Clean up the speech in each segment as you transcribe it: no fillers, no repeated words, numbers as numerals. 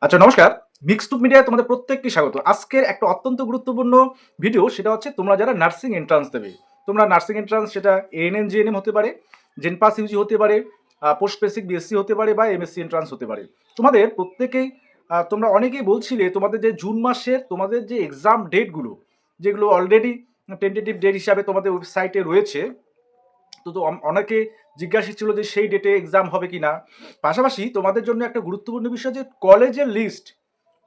আচ্ছা, নমস্কার। মিক্সড মিডিয়ায় তোমাদের প্রত্যেককে স্বাগত। আজকের একটা অত্যন্ত গুরুত্বপূর্ণ ভিডিও, সেটা হচ্ছে তোমরা যারা নার্সিং এন্ট্রান্স দেবে। তোমরা নার্সিং এন্ট্রান্স, সেটা এএনএম, জিএনএম হতে পারে, জেনপাস ইউজি হতে পারে, পোস্ট বেসিক বিএসসি হতে পারে বা এমএসসি এন্ট্রান্স হতে পারে। তোমাদের প্রত্যেকেই তোমরা অনেকেই বলছিলে তোমাদের যে জুন মাসের তোমাদের যে এক্সাম ডেটগুলো, যেগুলো অলরেডি টেন্টেটিভ ডেট হিসাবে তোমাদের ওয়েবসাইটে রয়েছে, তো অনেকে জিজ্ঞাসা ছিল যে সেই ডেটে এক্সাম হবে কি না। পাশাপাশি তোমাদের জন্য একটা গুরুত্বপূর্ণ বিষয় যে কলেজের লিস্ট,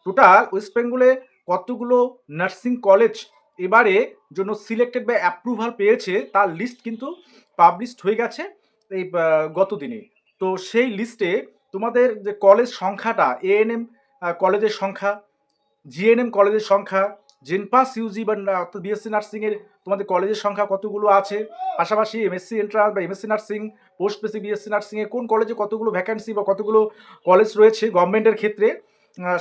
টোটাল ওয়েস্ট বেঙ্গলে কতগুলো নার্সিং কলেজ এবারে জন্য সিলেক্টেড বা অ্যাপ্রুভাল পেয়েছে তার লিস্ট কিন্তু পাবলিশড হয়ে গেছে এই গত দিনে। তো সেই লিস্টে তোমাদের যে কলেজ সংখ্যাটা, এএনএম কলেজের সংখ্যা, জিএনএম কলেজের সংখ্যা, জেনপাস ইউজি বা অর্থাৎ বিএসসি নার্সিংয়ের তোমাদের কলেজের সংখ্যা কতগুলো আছে, পাশাপাশি এমএসসি এন্ট্রান্স বা MSc nursing, post basic BSc নার্সিংয়ে কোন কলেজে কতগুলো ভ্যাকান্সি বা কতগুলো কলেজ রয়েছে গভর্নমেন্টের ক্ষেত্রে,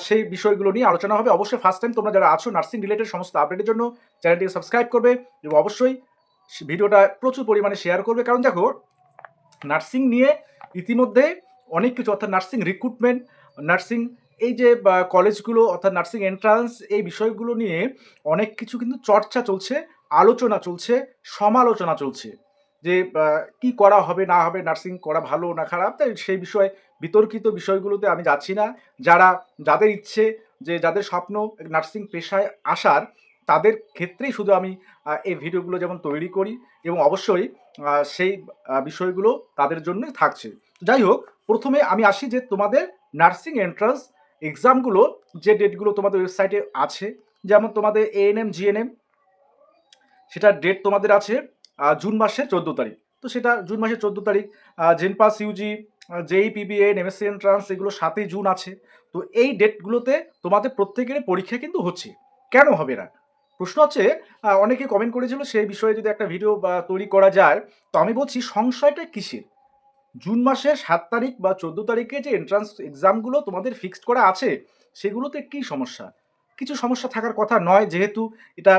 সেই বিষয়গুলো নিয়ে আলোচনা হবে। অবশ্যই ফার্স্ট টাইম তোমরা যারা আছো নার্সিং রিলেটেড সমস্ত আপডেটের জন্য চ্যানেলটিকে সাবস্ক্রাইব করবে এবং অবশ্যই ভিডিওটা প্রচুর পরিমাণে শেয়ার করবে। কারণ দেখো, নার্সিং নিয়ে ইতিমধ্যে অনেক কিছু, অর্থাৎ নার্সিং রিক্রুটমেন্ট, নার্সিং এই যে কলেজগুলো অর্থাৎ নার্সিং এন্ট্রান্স, এই বিষয়গুলো নিয়ে অনেক কিছু কিন্তু চর্চা চলছে, আলোচনা চলছে, সমালোচনা চলছে যে কি করা হবে না হবে, নার্সিং করা ভালো না খারাপ। তাই সেই বিষয়ে বিতর্কিত বিষয়গুলোতে আমি যাচ্ছি না। যাদের ইচ্ছে, যে যাদের স্বপ্ন নার্সিং পেশায় আসার, তাদের ক্ষেত্রেই শুধু আমি এই ভিডিওগুলো যেমন তৈরি করি এবং অবশ্যই সেই বিষয়গুলো তাদের জন্যই থাকছে। যাই হোক, প্রথমে আমি আসি যে তোমাদের নার্সিং এন্ট্রান্স এক্সামগুলো, যে ডেটগুলো তোমাদের ওয়েবসাইটে আছে, যেমন তোমাদের এএনএম জিএনএম, সেটার ডেট তোমাদের আছে জুন মাসের 14 তারিখ। তো সেটা জুন মাসের 14 তারিখ। জেনপাস ইউজি, জেই পিবিএন, এমএসসি এন্ট্রান্স, এগুলো 7ই জুন আছে। তো এই ডেটগুলোতে তোমাদের প্রত্যেকের পরীক্ষা কিন্তু হচ্ছে। কেন হবে না? প্রশ্ন হচ্ছে, অনেকে কমেন্ট করেছিল সেই বিষয়ে যদি একটা ভিডিও তৈরি করা যায়। তো আমি বলছি, সংশয়টা কিসের? জুন মাসের 7 তারিখ বা 14 তারিখে যে এন্ট্রান্স এক্সামগুলো তোমাদের ফিক্সড করা আছে, সেগুলোতে কি সমস্যা? কিছু সমস্যা থাকার কথা নয়, যেহেতু এটা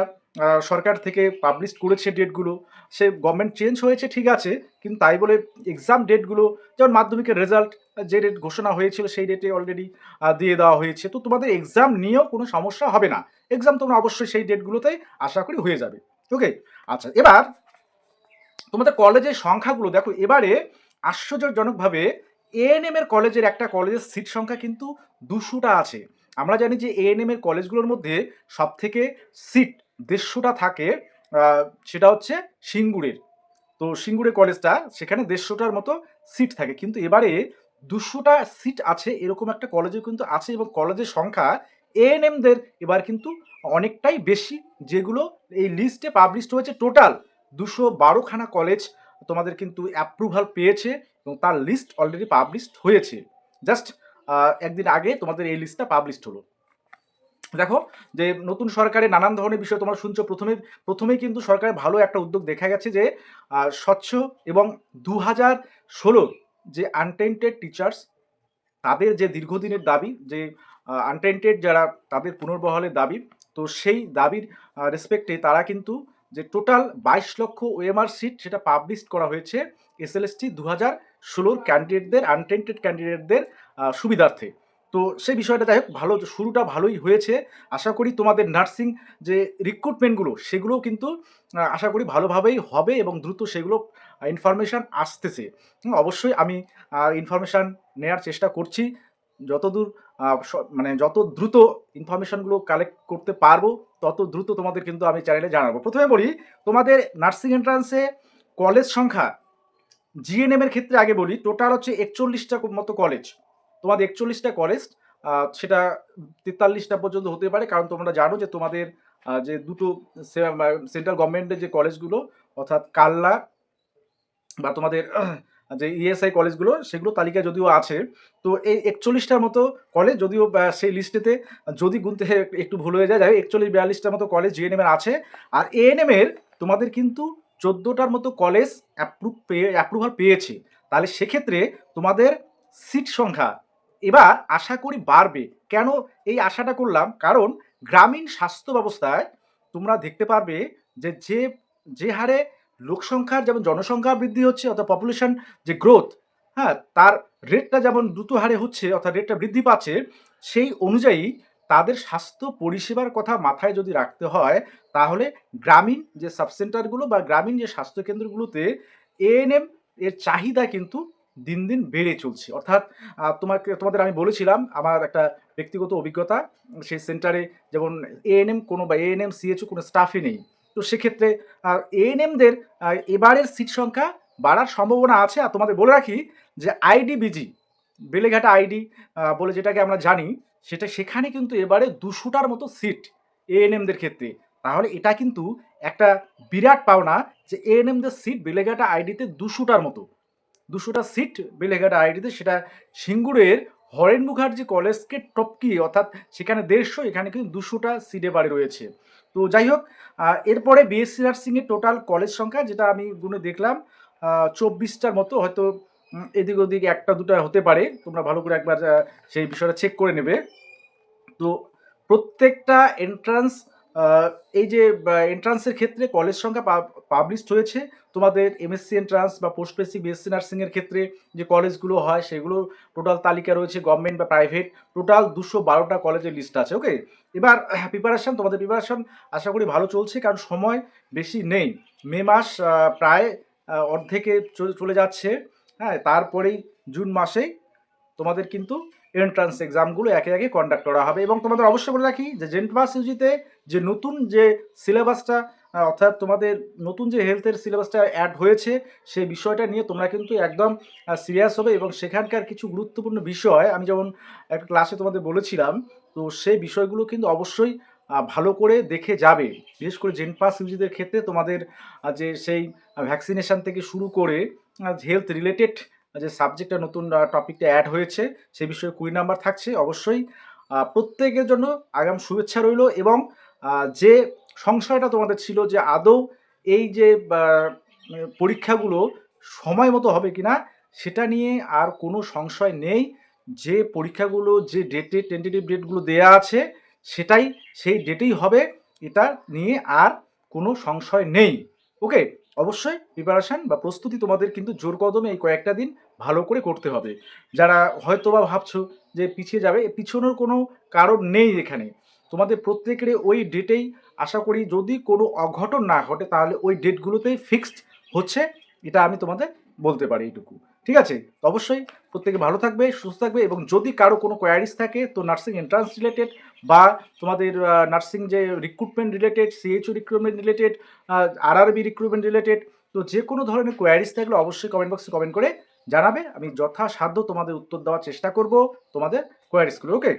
সরকার থেকে পাবলিশ করেছে ডেটগুলো। সে গভর্নমেন্ট চেঞ্জ হয়েছে ঠিক আছে, কিন্তু তাই বলে এক্সাম ডেটগুলো, যেমন মাধ্যমিকের রেজাল্ট যে ডেট ঘোষণা হয়েছিল সেই ডেটে অলরেডি দিয়ে দেওয়া হয়েছে। তো তোমাদের এক্সাম নিয়েও কোনো সমস্যা হবে না। এক্সাম তোমরা অবশ্যই সেই ডেটগুলোতেই আশা করি হয়ে যাবে। ওকে। আচ্ছা, এবার তোমাদের কলেজের সংখ্যাগুলো দেখো। এবারে আশ্চর্যজনকভাবে এএনএম এর কলেজের, একটা কলেজের সিট সংখ্যা কিন্তু 200টা আছে। আমরা জানি যে এএনএম এর কলেজগুলোর মধ্যে সব থেকে সিট 150টা থাকে, সেটা হচ্ছে সিঙ্গুরের। তো সিঙ্গুরে কলেজটা, সেখানে 150টার মতো সিট থাকে, কিন্তু এবারে 200টা সিট আছে এরকম একটা কলেজে কিন্তু আছে, এবং কলেজের সংখ্যা এএনএমদের এবার কিন্তু অনেকটাই বেশি, যেগুলো এই লিস্টে পাবলিশড হয়েছে। টোটাল 212খানা কলেজ তোমাদের কিন্তু অ্যাপ্রুভাল পেয়েছে এবং তার লিস্ট অলরেডি পাবলিশড হয়েছে। জাস্ট একদিন আগে তোমাদের এই লিস্টটা পাবলিশড হলো। দেখো, যে নতুন সরকারের নানান ধরনের বিষয় তোমরা শুনছো। প্রথমেই কিন্তু সরকারের ভালো একটা উদ্যোগ দেখা গেছে যে স্বচ্ছ এবং 2016 যে আনটেন্টেড টিচার্স, তাদের যে দীর্ঘদিনের দাবি, যে আনটেন্টেড যারা, তাদের পুনর্বহালের দাবি, তো সেই দাবির রেসপেক্টে তারা কিন্তু যে টোটাল 22 লক্ষ ওএমআর সিট, সেটা পাবলিশ করা হয়েছে এসএলএসটি 2016 ক্যান্ডিডেটদের, আনটেন্টেড ক্যান্ডিডেটদের সুবিধার্থে। তো সেই বিষয়টা, যাই হোক, ভালো, শুরুটা ভালোই হয়েছে। আশা করি তোমাদের নার্সিং যে রিক্রুটমেন্টগুলো, সেগুলোও কিন্তু আশা করি ভালোভাবেই হবে এবং দ্রুত সেগুলো ইনফরমেশান আসতেছে। অবশ্যই আমি ইনফরমেশান নেওয়ার চেষ্টা করছি। যতদূর মানে যত দ্রুত ইনফরমেশনগুলো কালেক্ট করতে পারবো, তত দ্রুত তোমাদের কিন্তু আমি চ্যানেলে জানাবো। প্রথমে বলি, তোমাদের নার্সিং এন্ট্রান্সে কলেজ সংখ্যা, জিএনএম এর ক্ষেত্রে আগে বলি, টোটাল হচ্ছে 41টা মতো কলেজ। তোমাদের 41টা কলেজ, সেটা 43টা পর্যন্ত হতে পারে, কারণ তোমরা জানো যে তোমাদের যে দুটো সেন্ট্রাল গভর্নমেন্টের যে কলেজগুলো, অর্থাৎ কাল্লা বা তোমাদের যে ইএসআই কলেজগুলো, সেগুলো তালিকায় যদিও আছে। তো এই 41টার মতো কলেজ, যদিও সেই লিস্টেতে যদি গুনতে একটু ভুল হয়ে যায়, 41-42টার মতো কলেজ জিএনএম এর আছে। আর এএনএম এর তোমাদের কিন্তু 14টার মতো কলেজ অ্যাপ্রুভাল পেয়েছে। তাহলে সেক্ষেত্রে তোমাদের সিট সংখ্যা এবার আশা করি বাড়বে। কেন এই আশাটা করলাম? কারণ গ্রামীণ স্বাস্থ্য ব্যবস্থায় তোমরা দেখতে পারবে যে যে যে হারে লোক সংখ্যার, যেমন জনসংখ্যা বৃদ্ধি হচ্ছে, অর্থাৎ পপুলেশন যে গ্রোথ, হ্যাঁ, তার রেটটা যেমন দ্রুত হারে হচ্ছে, অর্থাৎ রেটটা বৃদ্ধি পাচ্ছে, সেই অনুযায়ী তাদের স্বাস্থ্য পরিষেবার কথা মাথায় যদি রাখতে হয়, তাহলে গ্রামীণ যে সাবসেন্টারগুলো বা গ্রামীণ যে স্বাস্থ্যকেন্দ্রগুলোতে এএনএম এর চাহিদা কিন্তু দিন দিন বেড়ে চলছে। অর্থাৎ তোমাদের আমি বলেছিলাম আমার একটা ব্যক্তিগত অভিজ্ঞতা, সেই সেন্টারে যেমন এএনএম কোনো বা এএনএম সিএচও কোনো স্টাফই নেই। তো সেক্ষেত্রে এএনএমদের এবারের সিট সংখ্যা বাড়ার সম্ভাবনা আছে। আর তোমাদের বলে রাখি যে আইডিবিজি, বেলেঘাটা আইডি বলে যেটাকে আমরা জানি, সেখানে কিন্তু এবারে 200টার মতো সিট এএনএমদের ক্ষেত্রে। তাহলে এটা কিন্তু একটা বিরাট পাওনা যে এএনএমদের সিট বেলেঘাটা আইডিতে 200টার মতো, 200টা সিট বেলেঘাটা আইডিতে, সেটা সিঙ্গুরের হরেন মুখার্জি কলেজকে টপকিয়ে, অর্থাৎ সেখানে 150, এখানে কিন্তু 200টা সিট এবারে রয়েছে। তো যাই হোক, এরপরে বিএসসি নার্সিংয়ের টোটাল কলেজ সংখ্যা যেটা আমি গুনে দেখলাম 24টার মতো, হয়তো এদিক ওদিক একটা দুটা হতে পারে, তোমরা ভালো করে একবার সেই বিষয়টা চেক করে নেবে। তো প্রত্যেকটা এন্ট্রান্স, এই যে এন্ট্রান্সের ক্ষেত্রে কলেজ সংখ্যা পাবলিশড হয়েছে। তোমাদের এমএসসি এন্ট্রান্স বা পোস্ট বেসিক বিএসসি নার্সিংয়ের ক্ষেত্রে যে কলেজগুলো হয় সেগুলো টোটাল তালিকা রয়েছে, গভর্নমেন্ট বা প্রাইভেট, টোটাল 212টা কলেজের লিস্ট আছে। ওকে, এবার তোমাদের প্রিপারেশন আশা করি ভালো চলছে, কারণ সময় বেশি নেই। মে মাস প্রায় অর্ধেকে চলে যাচ্ছে। হ্যাঁ, তারপরেই জুন মাসেই তোমাদের কিন্তু এন্ট্রান্স এক্সামগুলো একে একে কন্ডাক্ট করা হবে। এবং তোমাদের অবশ্যই বলে রাখি যে জেন্টপাস ইউজিতে যে নতুন যে সিলেবাসটা, অর্থাৎ তোমাদের নতুন যে হেলথের সিলেবাসটা অ্যাড হয়েছে, সেই বিষয়টা নিয়ে তোমরা কিন্তু একদম সিরিয়াস হবে। এবং সেখানকার কিছু গুরুত্বপূর্ণ বিষয় আমি যেমন একটা ক্লাসে তোমাদের বলেছিলাম, তো সেই বিষয়গুলো কিন্তু অবশ্যই ভালো করে দেখে যাবে। বিশেষ করে জেন্টপাস ইউজিদের ক্ষেত্রে তোমাদের যে সেই ভ্যাকসিনেশন থেকে শুরু করে হেলথ রিলেটেড যে সাবজেক্টটা নতুন টপিকটা অ্যাড হয়েছে, সে বিষয়ে 20 নাম্বার থাকছে। অবশ্যই প্রত্যেকের জন্য আগাম শুভেচ্ছা রইল। এবং যে সংশয়টা তোমাদের ছিল যে আদৌ এই যে পরীক্ষাগুলো সময় মতো হবে কিনা, সেটা নিয়ে আর কোনো সংশয় নেই। যে পরীক্ষাগুলো যে ডেটে টেন্টেটিভ ডেটগুলো দেয়া আছে, সেটাই সেই ডেটেই হবে, এটা নিয়ে আর কোনো সংশয় নেই। ওকে, অবশ্যই প্রিপারেশান বা প্রস্তুতি তোমাদের কিন্তু জোর কদমে এই কয়েকটা দিন ভালো করে করতে হবে। যারা হয়তো বা ভাবছো যে পিছিয়ে যাবে, পিছনোর কোনো কারণ নেই এখানে। তোমাদের প্রত্যেকেরই ওই ডেটেই আশা করি, যদি কোনো অঘটন না ঘটে, তাহলে ওই ডেটগুলোতেই ফিক্সড হচ্ছে, এটা আমি তোমাদের বলতে পারি এইটুকু। ঠিক আছে, তো অবশ্যই প্রত্যেকে ভালো থাকবে, সুস্থ থাকবে। এবং যদি কারো কোনো কোয়ারিজ থাকে, তো নার্সিং এন্ট্রান্স রিলেটেড বা তোমাদের নার্সিং যে recruitment related, CHO recruitment related, RRB recruitment related, তো যে কোনো ধরনের কোয়ারিজ থাকলে অবশ্যই কমেন্ট বক্সে কমেন্ট করে জানাবে। আমি যথাসাধ্য তোমাদের উত্তর দেওয়ার চেষ্টা করব তোমাদের কোয়ারিজগুলো। ওকে।